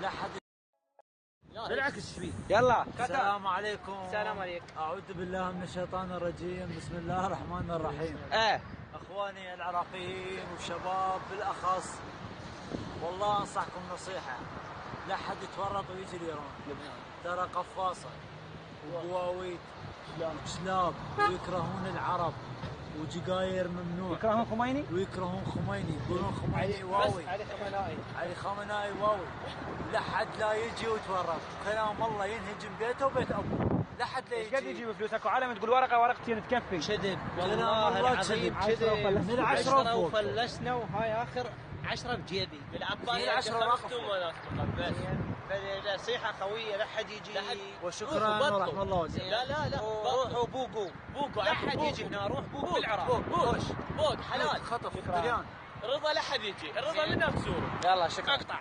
لا حد بالعكس فيه. يلا السلام عليكم. السلام عليكم. أعوذ بالله من الشيطان الرجيم. بسم الله الرحمن الرحيم. أخواني العراقيين والشباب بالأخص، والله أنصحكم نصيحة، لا حد يتورط ويجي الإيران. ترى قفاصة وبواويت وشلاب ويكرهون العرب وجقاير ممنوع. يكرهون خميني؟ ويكرهون خميني، يقولون خميني واوي. علي خامنائي واوي. لا حد لا يجي ويتورط، كلام الله ينهجم بيته وبيت ابوه. لا حد لا يجي. قد يجيب فلوسك وعالم تقول ورقتين تكفي. كذب والله العظيم كذب. من 10 وفلسنا وهاي اخر 10 بجيبي. بالعباس 10 رقم بس. فنصيحة قوية، لا حد يجي. وشكرا ورحمة الله وجزاك. لا روحوا بوقوا لا حد يجي هنا. روح بوق بالعراق. بوق حلال. خطف طليان. الرضا لا حد يجي، الرضا لنا تزور. يلا شكرا. اقطع.